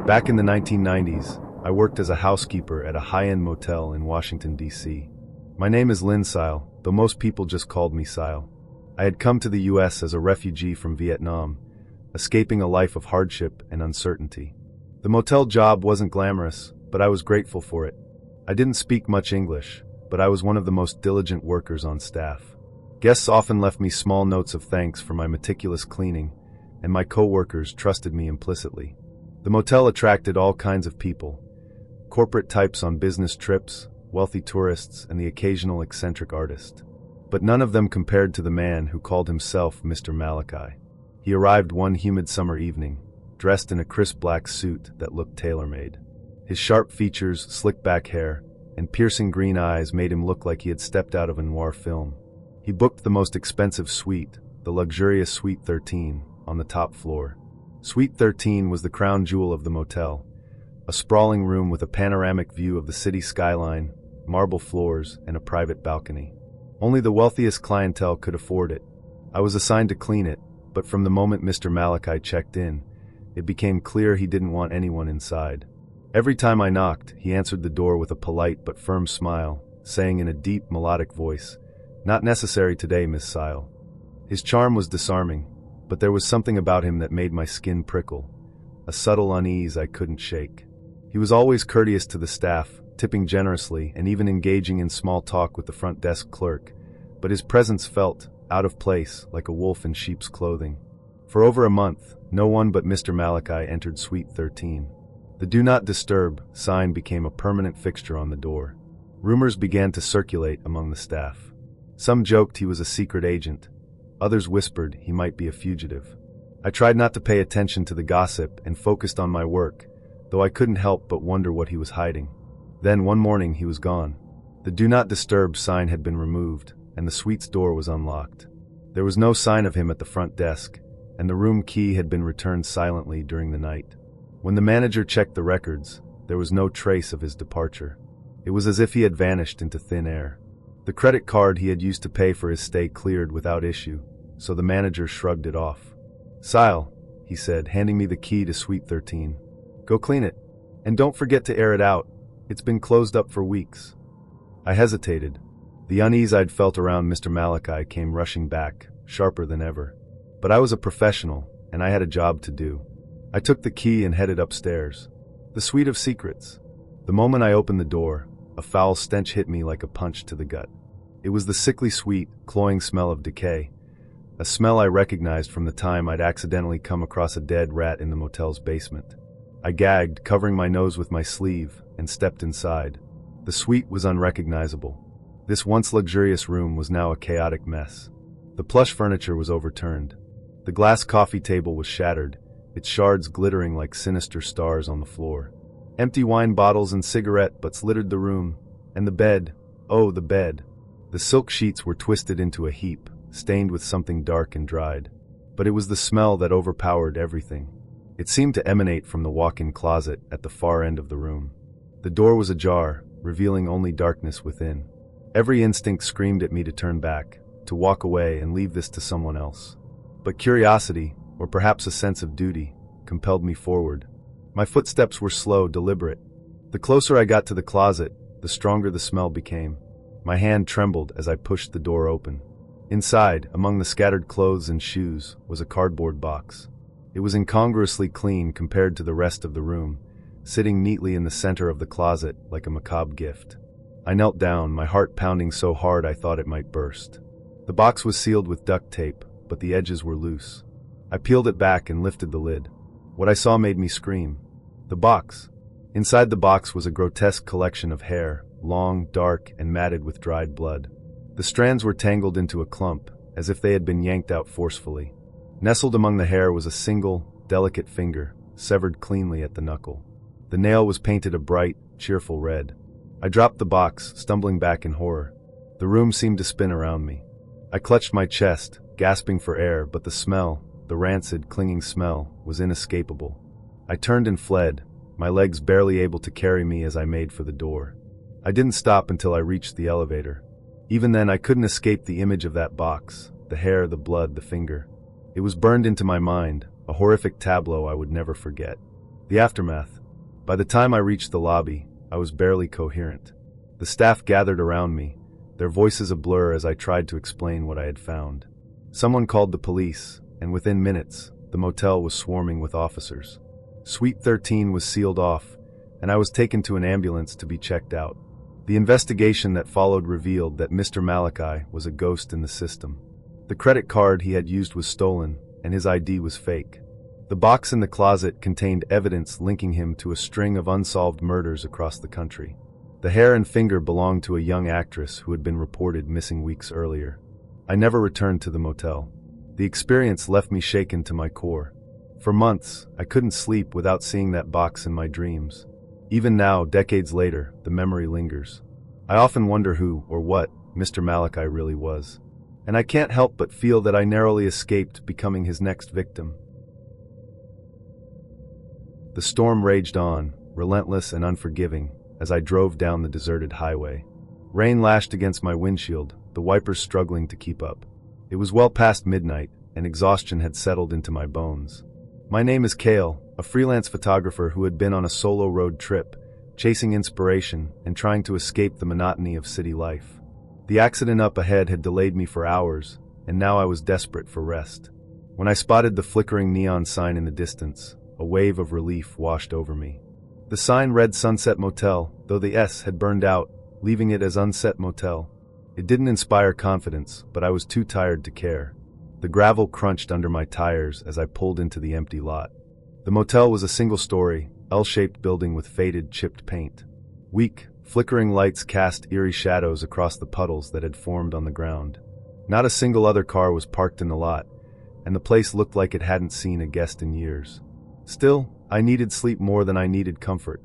Back in the 1990s, I worked as a housekeeper at a high-end motel in Washington, D.C. My name is Lynn Sile, though most people just called me Sile. I had come to the U.S. as a refugee from Vietnam, escaping a life of hardship and uncertainty. The motel job wasn't glamorous, but I was grateful for it. I didn't speak much English, but I was one of the most diligent workers on staff. Guests often left me small notes of thanks for my meticulous cleaning, and my co-workers trusted me implicitly. The motel attracted all kinds of people: corporate types on business trips, wealthy tourists, and the occasional eccentric artist. But none of them compared to the man who called himself Mr. Malachi. He arrived one humid summer evening, dressed in a crisp black suit that looked tailor-made. His sharp features, slick-back hair, and piercing green eyes made him look like he had stepped out of a noir film. He booked the most expensive suite, the luxurious Suite 13, on the top floor. Suite 13 was the crown jewel of the motel, a sprawling room with a panoramic view of the city skyline, marble floors, and a private balcony. Only the wealthiest clientele could afford it. I was assigned to clean it, but from the moment Mr. Malachi checked in, it became clear he didn't want anyone inside. Every time I knocked, he answered the door with a polite but firm smile, saying in a deep, melodic voice, "Not necessary today, Miss Sile." His charm was disarming, but there was something about him that made my skin prickle, a subtle unease I couldn't shake. He was always courteous to the staff, tipping generously and even engaging in small talk with the front desk clerk, but his presence felt out of place, like a wolf in sheep's clothing. For over a month, no one but Mr. Malachi entered Suite 13. The "Do Not Disturb" sign became a permanent fixture on the door. Rumors began to circulate among the staff. Some joked he was a secret agent. Others whispered he might be a fugitive. I tried not to pay attention to the gossip and focused on my work, though I couldn't help but wonder what he was hiding. Then one morning he was gone. The "Do Not Disturb" sign had been removed, and the suite's door was unlocked. There was no sign of him at the front desk, and the room key had been returned silently during the night. When the manager checked the records, there was no trace of his departure. It was as if he had vanished into thin air. The credit card he had used to pay for his stay cleared without issue, so the manager shrugged it off. "Sile," he said, handing me the key to Suite 13. "Go clean it. And don't forget to air it out. It's been closed up for weeks." I hesitated. The unease I'd felt around Mr. Malachi came rushing back, sharper than ever. But I was a professional, and I had a job to do. I took the key and headed upstairs. The Suite of Secrets. The moment I opened the door, a foul stench hit me like a punch to the gut. It was the sickly, sweet, cloying smell of decay, a smell I recognized from the time I'd accidentally come across a dead rat in the motel's basement. I gagged, covering my nose with my sleeve, and stepped inside. The suite was unrecognizable. This once luxurious room was now a chaotic mess. The plush furniture was overturned. The glass coffee table was shattered, its shards glittering like sinister stars on the floor. Empty wine bottles and cigarette butts littered the room, and the bed, oh, the bed. The silk sheets were twisted into a heap, stained with something dark and dried. But it was the smell that overpowered everything. It seemed to emanate from the walk-in closet at the far end of the room. The door was ajar, revealing only darkness within. Every instinct screamed at me to turn back, to walk away and leave this to someone else. But curiosity, or perhaps a sense of duty, compelled me forward. My footsteps were slow, deliberate. The closer I got to the closet, the stronger the smell became. My hand trembled as I pushed the door open. Inside, among the scattered clothes and shoes, was a cardboard box. It was incongruously clean compared to the rest of the room, sitting neatly in the center of the closet like a macabre gift. I knelt down, my heart pounding so hard I thought it might burst. The box was sealed with duct tape, but the edges were loose. I peeled it back and lifted the lid. What I saw made me scream. The box. Inside the box was a grotesque collection of hair, long, dark, and matted with dried blood. The strands were tangled into a clump, as if they had been yanked out forcefully. Nestled among the hair was a single, delicate finger, severed cleanly at the knuckle. The nail was painted a bright, cheerful red. I dropped the box, stumbling back in horror. The room seemed to spin around me. I clutched my chest, gasping for air, but the smell, the rancid, clinging smell, was inescapable. I turned and fled, my legs barely able to carry me as I made for the door. I didn't stop until I reached the elevator. Even then, I couldn't escape the image of that box, the hair, the blood, the finger. It was burned into my mind, a horrific tableau I would never forget. The aftermath. By the time I reached the lobby, I was barely coherent. The staff gathered around me, their voices a blur as I tried to explain what I had found. Someone called the police, and within minutes, the motel was swarming with officers. Suite 13 was sealed off, and I was taken to an ambulance to be checked out. The investigation that followed revealed that Mr. Malachi was a ghost in the system. The credit card he had used was stolen, and his ID was fake. The box in the closet contained evidence linking him to a string of unsolved murders across the country. The hair and finger belonged to a young actress who had been reported missing weeks earlier. I never returned to the motel. The experience left me shaken to my core. For months, I couldn't sleep without seeing that box in my dreams. Even now, decades later, the memory lingers. I often wonder who, or what, Mr. Malachi really was. And I can't help but feel that I narrowly escaped becoming his next victim. The storm raged on, relentless and unforgiving, as I drove down the deserted highway. Rain lashed against my windshield, the wipers struggling to keep up. It was well past midnight, and exhaustion had settled into my bones. My name is Cale, a freelance photographer who had been on a solo road trip, chasing inspiration and trying to escape the monotony of city life. The accident up ahead had delayed me for hours, and now I was desperate for rest. When I spotted the flickering neon sign in the distance, a wave of relief washed over me. The sign read Sunset Motel, though the S had burned out, leaving it as Unset Motel. It didn't inspire confidence, but I was too tired to care. The gravel crunched under my tires as I pulled into the empty lot. The motel was a single-story, L-shaped building with faded, chipped paint. Weak, flickering lights cast eerie shadows across the puddles that had formed on the ground. Not a single other car was parked in the lot, and the place looked like it hadn't seen a guest in years. Still, I needed sleep more than I needed comfort.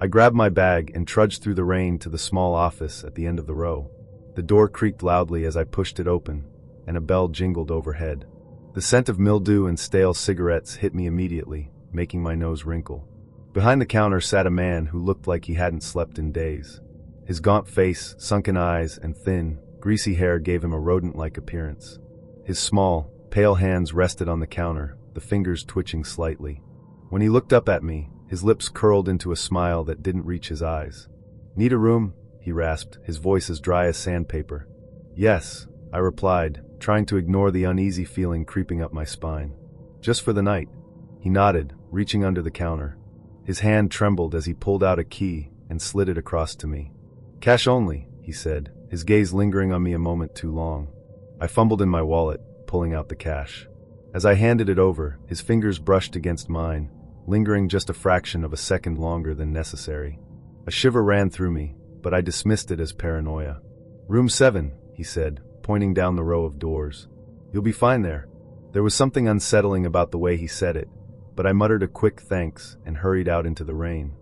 I grabbed my bag and trudged through the rain to the small office at the end of the row. The door creaked loudly as I pushed it open, and a bell jingled overhead. The scent of mildew and stale cigarettes hit me immediately, making my nose wrinkle. Behind the counter sat a man who looked like he hadn't slept in days. His gaunt face, sunken eyes, and thin, greasy hair gave him a rodent-like appearance. His small, pale hands rested on the counter, the fingers twitching slightly. When he looked up at me, his lips curled into a smile that didn't reach his eyes. "Need a room?" he rasped, his voice as dry as sandpaper. "Yes," I replied, trying to ignore the uneasy feeling creeping up my spine. "Just for the night." He nodded, reaching under the counter. His hand trembled as he pulled out a key and slid it across to me. "Cash only," he said, his gaze lingering on me a moment too long. I fumbled in my wallet, pulling out the cash. As I handed it over, his fingers brushed against mine, lingering just a fraction of a second longer than necessary. A shiver ran through me, but I dismissed it as paranoia. "Room 7, he said, pointing down the row of doors. "You'll be fine there." There was something unsettling about the way he said it, but I muttered a quick thanks and hurried out into the rain.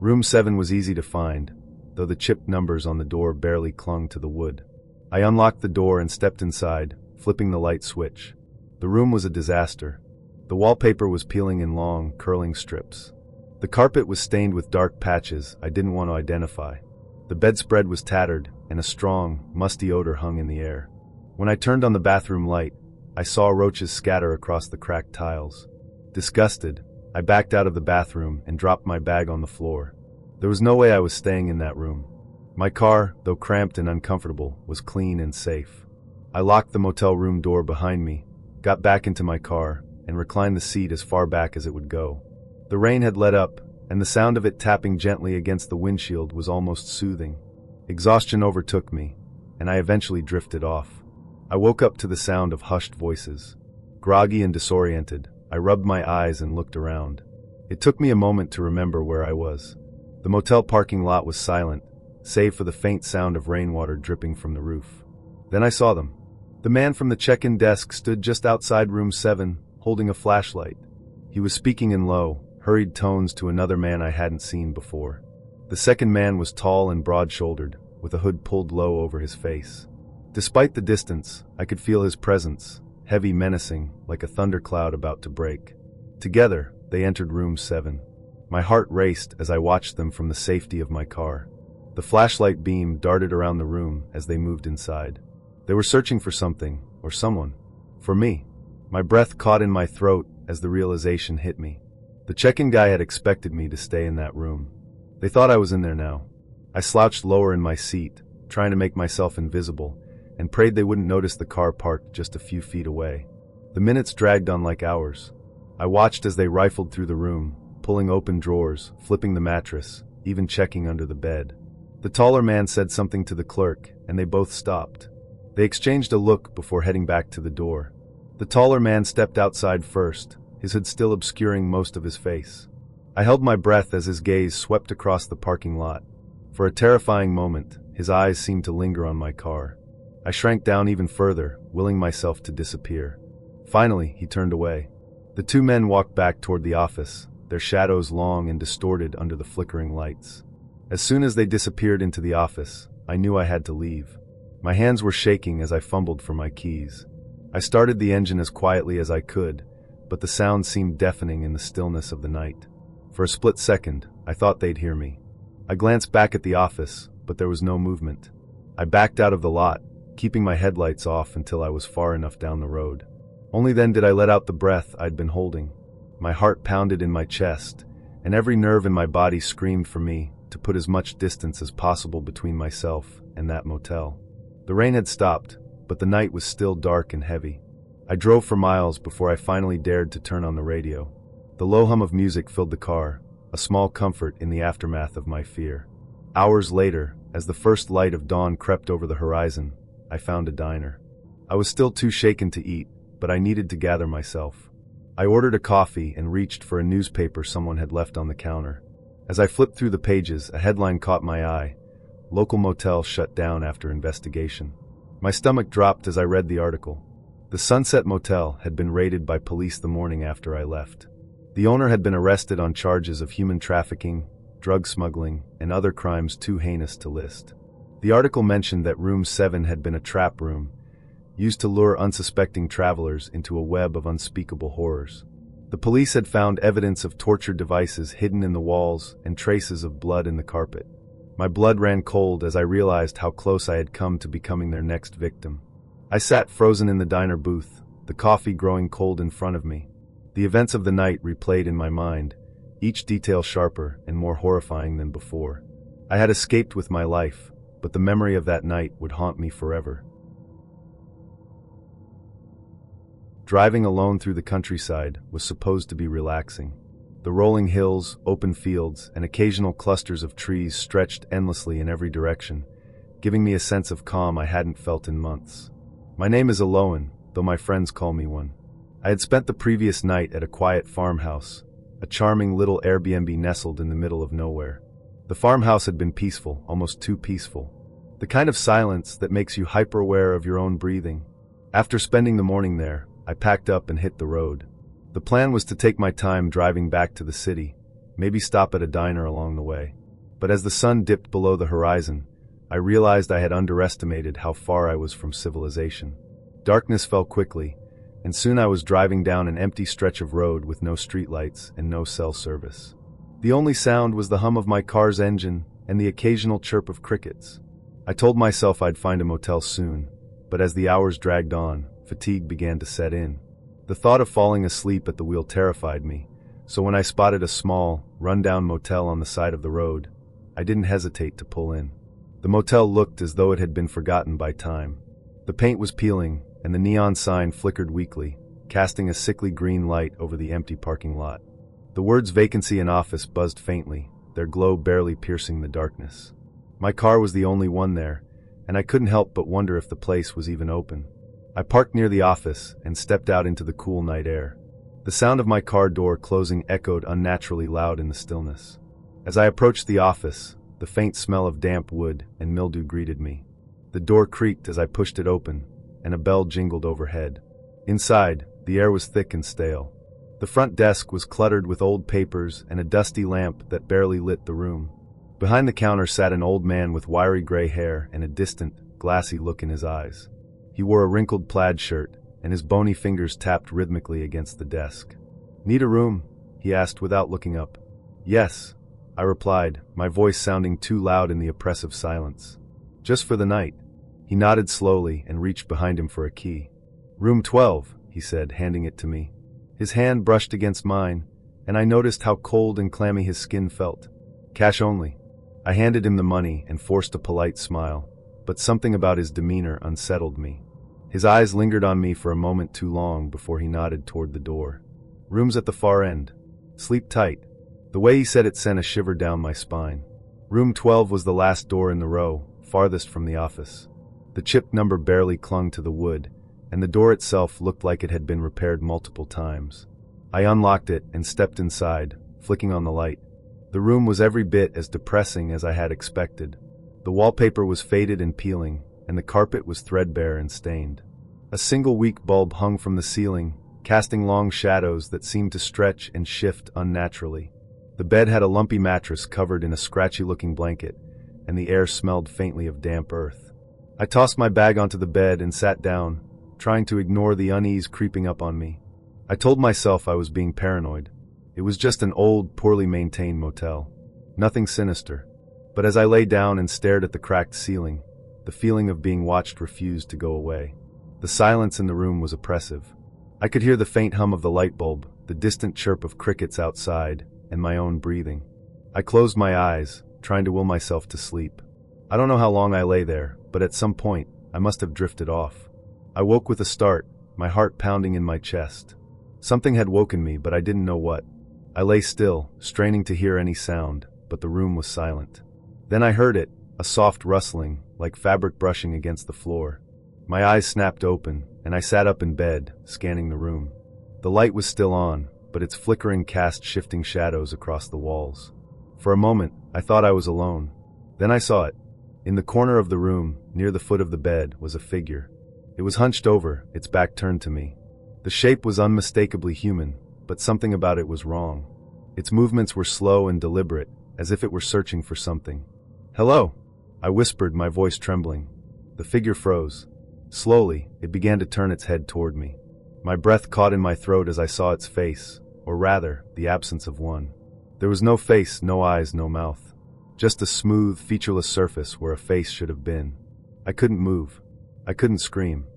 Room 7 was easy to find, though the chipped numbers on the door barely clung to the wood. I unlocked the door and stepped inside, flipping the light switch. The room was a disaster. The wallpaper was peeling in long, curling strips. The carpet was stained with dark patches I didn't want to identify. The bedspread was tattered, and a strong, musty odor hung in the air. When I turned on the bathroom light, I saw roaches scatter across the cracked tiles. Disgusted, I backed out of the bathroom and dropped my bag on the floor. There was no way I was staying in that room. My car, though cramped and uncomfortable, was clean and safe. I locked the motel room door behind me, got back into my car, and reclined the seat as far back as it would go. The rain had let up, and the sound of it tapping gently against the windshield was almost soothing. Exhaustion overtook me, and I eventually drifted off. I woke up to the sound of hushed voices. Groggy and disoriented, I rubbed my eyes and looked around. It took me a moment to remember where I was. The motel parking lot was silent, save for the faint sound of rainwater dripping from the roof. Then I saw them. The man from the check-in desk stood just outside room 7, holding a flashlight. He was speaking in low, hurried tones to another man I hadn't seen before. The second man was tall and broad-shouldered, with a hood pulled low over his face. Despite the distance, I could feel his presence, heavy, menacing, like a thundercloud about to break. Together, they entered room 7. My heart raced as I watched them from the safety of my car. The flashlight beam darted around the room as they moved inside. They were searching for something, or someone. For me. My breath caught in my throat as the realization hit me. The check-in guy had expected me to stay in that room. They thought I was in there now. I slouched lower in my seat, trying to make myself invisible, and prayed they wouldn't notice the car parked just a few feet away. The minutes dragged on like hours. I watched as they rifled through the room, pulling open drawers, flipping the mattress, even checking under the bed. The taller man said something to the clerk, and they both stopped. They exchanged a look before heading back to the door. The taller man stepped outside first, his hood still obscuring most of his face. I held my breath as his gaze swept across the parking lot. For a terrifying moment, his eyes seemed to linger on my car. I shrank down even further, willing myself to disappear. Finally, he turned away. The two men walked back toward the office, their shadows long and distorted under the flickering lights. As soon as they disappeared into the office, I knew I had to leave. My hands were shaking as I fumbled for my keys. I started the engine as quietly as I could, but the sound seemed deafening in the stillness of the night. For a split second, I thought they'd hear me. I glanced back at the office, but there was no movement. I backed out of the lot, keeping my headlights off until I was far enough down the road. Only then did I let out the breath I'd been holding. My heart pounded in my chest, and every nerve in my body screamed for me to put as much distance as possible between myself and that motel. The rain had stopped, but the night was still dark and heavy. I drove for miles before I finally dared to turn on the radio. The low hum of music filled the car, a small comfort in the aftermath of my fear. Hours later, as the first light of dawn crept over the horizon, I found a diner. I was still too shaken to eat, but I needed to gather myself. I ordered a coffee and reached for a newspaper someone had left on the counter. As I flipped through the pages, a headline caught my eye: "Local motel shut down after investigation." My stomach dropped as I read the article. The Sunset Motel had been raided by police the morning after I left. The owner had been arrested on charges of human trafficking, drug smuggling, and other crimes too heinous to list. The article mentioned that Room 7 had been a trap room, used to lure unsuspecting travelers into a web of unspeakable horrors. The police had found evidence of torture devices hidden in the walls and traces of blood in the carpet. My blood ran cold as I realized how close I had come to becoming their next victim. I sat frozen in the diner booth, the coffee growing cold in front of me. The events of the night replayed in my mind, each detail sharper and more horrifying than before. I had escaped with my life, but the memory of that night would haunt me forever. Driving alone through the countryside was supposed to be relaxing. The rolling hills, open fields, and occasional clusters of trees stretched endlessly in every direction, giving me a sense of calm I hadn't felt in months. My name is Aloan, though my friends call me one. I had spent the previous night at a quiet farmhouse, a charming little Airbnb nestled in the middle of nowhere. The farmhouse had been peaceful, almost too peaceful. The kind of silence that makes you hyper-aware of your own breathing. After spending the morning there, I packed up and hit the road. The plan was to take my time driving back to the city, maybe stop at a diner along the way. But as the sun dipped below the horizon, I realized I had underestimated how far I was from civilization. Darkness fell quickly, and soon I was driving down an empty stretch of road with no streetlights and no cell service. The only sound was the hum of my car's engine and the occasional chirp of crickets. I told myself I'd find a motel soon, but as the hours dragged on, fatigue began to set in. The thought of falling asleep at the wheel terrified me, so when I spotted a small, run-down motel on the side of the road, I didn't hesitate to pull in. The motel looked as though it had been forgotten by time. The paint was peeling, and the neon sign flickered weakly, casting a sickly green light over the empty parking lot. The words vacancy and office buzzed faintly, their glow barely piercing the darkness. My car was the only one there, and I couldn't help but wonder if the place was even open. I parked near the office and stepped out into the cool night air. The sound of my car door closing echoed unnaturally loud in the stillness. As I approached the office, the faint smell of damp wood and mildew greeted me. The door creaked as I pushed it open, and a bell jingled overhead. Inside, the air was thick and stale. The front desk was cluttered with old papers and a dusty lamp that barely lit the room. Behind the counter sat an old man with wiry gray hair and a distant, glassy look in his eyes. He wore a wrinkled plaid shirt, and his bony fingers tapped rhythmically against the desk. "Need a room?" he asked without looking up. "Yes," I replied, my voice sounding too loud in the oppressive silence. "Just for the night." He nodded slowly and reached behind him for a key. "Room 12, he said, handing it to me. His hand brushed against mine, and I noticed how cold and clammy his skin felt. Cash only. I handed him the money and forced a polite smile, but something about his demeanor unsettled me. His eyes lingered on me for a moment too long before he nodded toward the door. Room's at the far end. Sleep tight. The way he said it sent a shiver down my spine. Room 12 was the last door in the row, farthest from the office. The chipped number barely clung to the wood, and the door itself looked like it had been repaired multiple times. I unlocked it and stepped inside, flicking on the light. The room was every bit as depressing as I had expected. The wallpaper was faded and peeling, and the carpet was threadbare and stained. A single weak bulb hung from the ceiling, casting long shadows that seemed to stretch and shift unnaturally. The bed had a lumpy mattress covered in a scratchy-looking blanket, and the air smelled faintly of damp earth. I tossed my bag onto the bed and sat down, trying to ignore the unease creeping up on me. I told myself I was being paranoid. It was just an old, poorly maintained motel. Nothing sinister. But as I lay down and stared at the cracked ceiling, the feeling of being watched refused to go away. The silence in the room was oppressive. I could hear the faint hum of the light bulb, the distant chirp of crickets outside, and my own breathing. I closed my eyes, trying to will myself to sleep. I don't know how long I lay there, but at some point, I must have drifted off. I woke with a start, my heart pounding in my chest. Something had woken me, but I didn't know what. I lay still, straining to hear any sound, but the room was silent. Then I heard it, a soft rustling, like fabric brushing against the floor. My eyes snapped open, and I sat up in bed, scanning the room. The light was still on, but its flickering cast shifting shadows across the walls. For a moment, I thought I was alone. Then I saw it. In the corner of the room, near the foot of the bed, was a figure. It was hunched over, its back turned to me. The shape was unmistakably human, but something about it was wrong. Its movements were slow and deliberate, as if it were searching for something. "Hello," I whispered, my voice trembling. The figure froze. Slowly, it began to turn its head toward me. My breath caught in my throat as I saw its face, or rather, the absence of one. There was no face, no eyes, no mouth. Just a smooth, featureless surface where a face should have been. I couldn't move. I couldn't scream.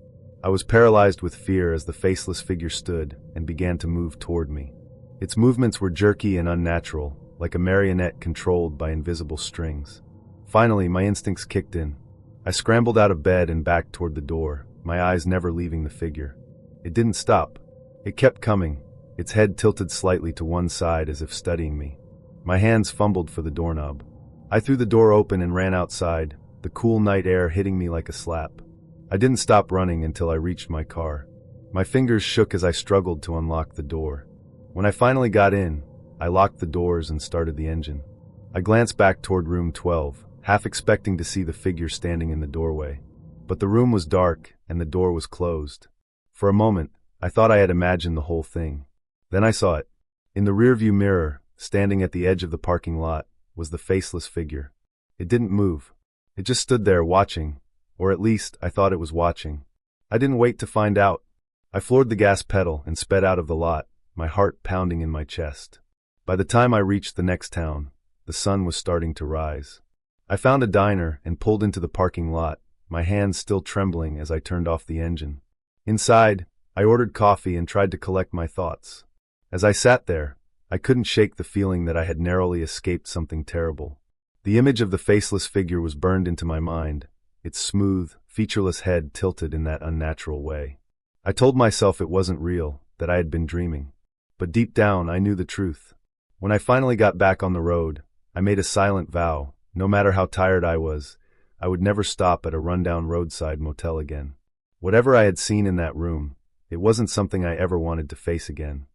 I was paralyzed with fear as the faceless figure stood and began to move toward me. Its movements were jerky and unnatural, like a marionette controlled by invisible strings. Finally, my instincts kicked in. I scrambled out of bed and back toward the door, my eyes never leaving the figure. It didn't stop. It kept coming, its head tilted slightly to one side as if studying me. My hands fumbled for the doorknob. I threw the door open and ran outside, the cool night air hitting me like a slap. I didn't stop running until I reached my car. My fingers shook as I struggled to unlock the door. When I finally got in, I locked the doors and started the engine. I glanced back toward room 12, half expecting to see the figure standing in the doorway. But the room was dark and the door was closed. For a moment, I thought I had imagined the whole thing. Then I saw it. In the rearview mirror, standing at the edge of the parking lot, was the faceless figure. It didn't move. It just stood there watching, or at least I thought it was watching. I didn't wait to find out. I floored the gas pedal and sped out of the lot, my heart pounding in my chest. By the time I reached the next town, the sun was starting to rise. I found a diner and pulled into the parking lot, my hands still trembling as I turned off the engine. Inside, I ordered coffee and tried to collect my thoughts. As I sat there, I couldn't shake the feeling that I had narrowly escaped something terrible. The image of the faceless figure was burned into my mind, its smooth, featureless head tilted in that unnatural way. I told myself it wasn't real, that I had been dreaming. But deep down, I knew the truth. When I finally got back on the road, I made a silent vow, no matter how tired I was, I would never stop at a rundown roadside motel again. Whatever I had seen in that room, it wasn't something I ever wanted to face again.